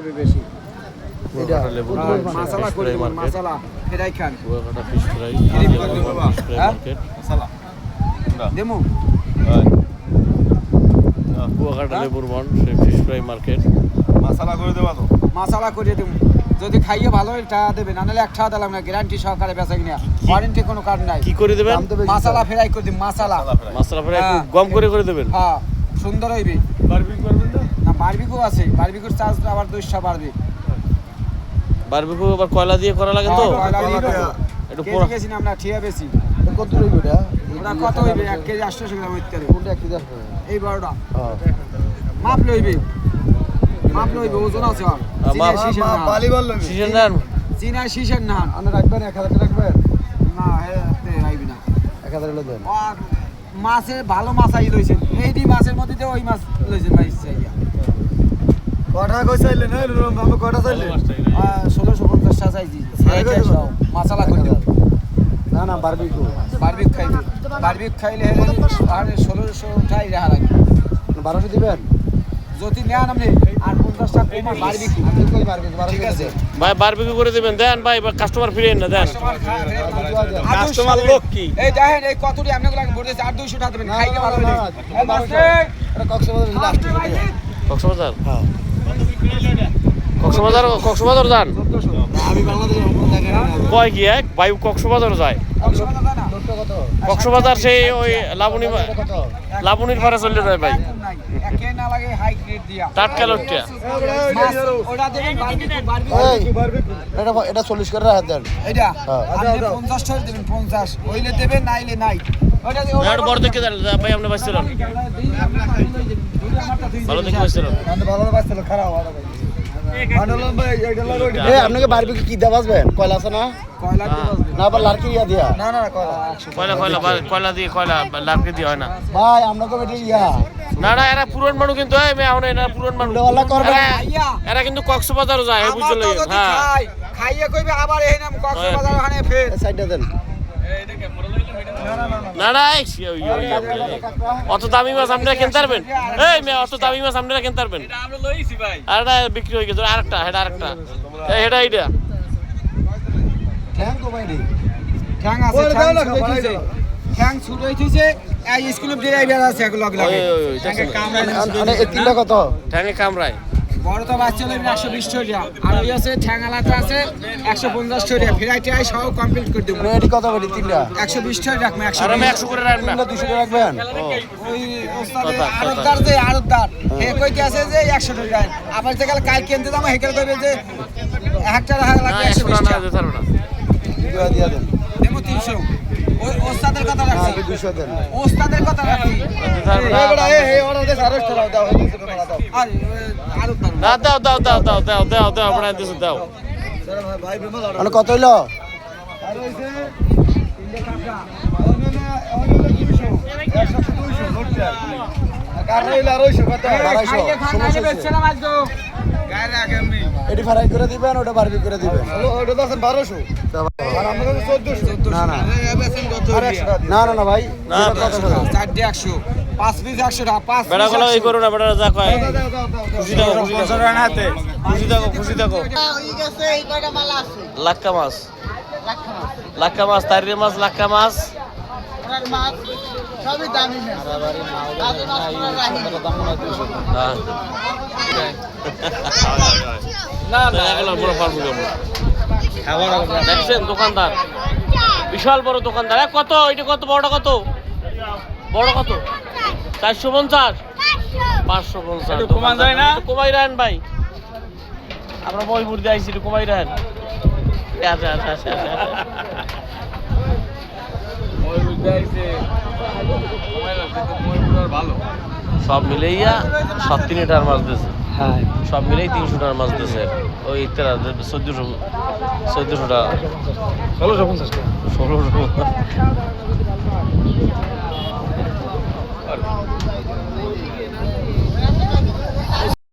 করবে বেশি। এটা লেবুর বন মশলা করে দেব, মশলা ফ্রাই খান। কুয়াকাটা ফিশ ফ্রাই মার্কেট মশলা দেমু কুয়াকাটা লেবুর বন ফিশ ফ্রাই মার্কেট মশলা করে দেবা তো? মশলা করে দেবো, যদি খাইয়ে ভালো টাকা দেবে, না নাহলে 1 টাকা দিলাম না, গ্যারান্টি সহকারে বেচা কিনা, ওয়ারেন্টি কোনো কার্ড নাই। কি করে দেবেন? মশলা ফ্রাই করে দিন, মশলা ফ্রাই গম করে দেবেন। হ্যাঁ, সুন্দর হইবে। বারবিকিউ করবেন না? না, বারবিকিউ আছে, বারবিকিউর চার্জ আবার 200 বাড়বে। বারবিকিউ আবার কয়লা দিয়ে করা লাগে তো, একটু কেজি কেজি না, আমরা ঠিয়া বেশি। কত হইবে এটা? ওটা কত হইবে? 1 কেজি 800 গ্রাম হইতে পারে। কোনটা 1 কেজি আসবে? এই বড়টা হ্যাঁ, মাপ লইবে, মাপ লইবে, ওজন আছে আর মাপ বালি বললো সিজন দেন। চিনা শীষের না, আপনি রাখবেন 1000 টাকা রাখবেন? না এতে আইবি না। 1000 হলে দেন। আর মাছের ভালো মাছ আই লইছেন, এইটি মাছের মধ্যে দিয়ে ওই মাছ লইছেন ভাই। ইচ্ছা কটা কই চাইলেন? আমি কটা চাইলেন? 1650 টাকা চাইছি। মশলা করে দেব। না না, বারবিকিউ। বারবিক খাইবে, বারবিক খাইলে আর 1600 টাই রাখা লাগবে। 1200 দিবেন? যদি নেন আপনি আর 50 টাকা কম বারবিক। আপনি কই বারবিকিউ? ঠিক আছে, ভাই বারবিকিউ করে দেবেন, দেন ভাই, কাস্টমার ফিরেন না, দেন। কাস্টমার লোক কি? এই দেখেন, এই কতটি আপনাকে লাগে বলতেছে, আর 200 টাকা দেবেন, খাইলে ভালো হবে। এই মাছে এটা কক্সবাজার জেলা আসছে। কক্সবাজার, হ্যাঁ, কক্সবাজার যান। আমি বাংলাদেশে দেখেন না। কয় কি এক ভাই কক্সবাজার যায়? কক্সবাজার যায় না? লোকটা কত? কক্সবাজার সেই ওই কত? লাবণীর পারে চলে যায় ভাই, একে না লাগে হাই গ্রেড দিয়া। টাটকা লোকটা। মাছ ওটা দেবেন বারবিকিউ, বারবিকিউ। এই, এটা 40 করে রাখা দেন। এইটা হ্যাঁ। আপনি 50 টাকা দেবেন, 50 হইলে দেবেন, নাইলে নাই। ওটা আর বড় দেখে দেন ভাই, আপনি বাইছিলেন ভালো দেখে বাইছিলেন। আমি ভালো বাসছিল, খারাপ ভালো ভাই। এই আপনাকে বারবিকিউ কি দেওয়া আসবেন? কয়লা আছে না? কয়লা দিয়ে বাজবে। না, আবার লার্কি ইয়া দিয়া? না না কয়লা। কয়লা দিয়ে লাকড়ি দিয়ে হয় না ভাই আপনাকে বেটি ইয়া না না, এরা পুরন মানুষ কিন্তু, এরা পুরন মানুষ, ওলা করবে। এরা কিন্তু কক্সবাজারও যায়, আমার বুঝলে? তো যদি হ্যাঁ, খাই, খাইয়ে কইবে আবার এই নাম কক্সবাজার ওখানে ফের। সাইডে দেন। না না, অত দামি মাছ আপনারা কিনতে পারবেন? এই মেয়ে, অত দামি মাছ আপনারা কিনতে পারবেন? আর এটা বিক্রি হয়ে গেছে, আরেকটা, এটা এইটা ঠ্যাং কো ভাই রে? ঠ্যাং আছে, ঠ্যাং ছুড়ে দিছে, ঠ্যাং ছুড়ে দিছে। এই স্কুলে দিয়ে আইবার আছে এগুলো লাগে। ঠ্যাঙ্গে কামড়াই দিছে। মানে এই তিনটা কত? ঠ্যাঙে কামড়ায়। বড় তো বাচ্চা হলে 120 টাকা, আর ওই আছে ঠ্যাং আলাদা আছে 150 টাকা। ফ্রাইটি আই সব কমপ্লিট করে দেব। এটি কত বেটি? তিনটা 120 টাকা রাখবো। আর আমি 100 করে রাখবেন। তিনটা 200 করে রাখবেন? ওই ওস্তাদ আরতদার যে আরতদার হে কইতে আছে যে 100 টাকা। আবার যে কাল কিনতে যাবো হেকেল কইবে যে 1 টাকা রাখা না, লাগবে 100 120 টাকা টাকা। দিতে পারবো না। দুয়া দিয়া দেন। দেবো 300। ওই ওস্তাদের কথা রাখছি, 200 দেন। ওস্তাদের কথা রাখছি। দিতে পারবো না। এই বড় এই অর্ডার দে 250 টাকা দাও, 200 টাকা দাও। আর আরতদার না, দাও, আপনারা দিছো, দাও। ভাই বিমল মানে কত হইলো? আর হইছে তিনটে কাঁকড়া। অন্য 200 100 200 নোটটা। কার হইলো 250 কত? 250 খাইয়ে খানা নেবে ছেলে মাছ গো। গায়ে রাখেন নি। এটি ফ্রাই করে দিবেন, ওটা বারবিকিউ করে দিবেন। ওটা তো আছেন 1200 আর আমাদের 1400। না না আর 100 টাকা দিন। না না না ভাই, না, এটা কত করে? 4 দিয়ে 100, 5 পিস 100 টাকা, 5 পিস বেড়া গুলো এই 100 করো না, বেড়া যা কয়। দাও দাও দাও খুশি থাকো, খুশি থাকো, খুশি থাকো। লাক্কা মাছ, লাক্কা মাছ, তারিরে মাছ, লাক্কা মাছ। সবই দামি না দামি মাছ করা রাখি দেখছেন দোকানদার, বিশাল বড় দোকানদার। কত এটা? কত বড়টা? কত বড়? কত? 450, 550। কমা যায় না? কমাই রাখেন ভাই, আমরা মহিপুর দিয়ে আইছি, কমাই রাখেন। আচ্ছা আচ্ছা আচ্ছা সব মিলেইয়া 7 লিটার মাছ দিয়েছে। হ্যাঁ, সব মিলেই 300 টাকার মাছ দিয়েছে। ওই 1400 টাকা, 1650 টাকা। 1600।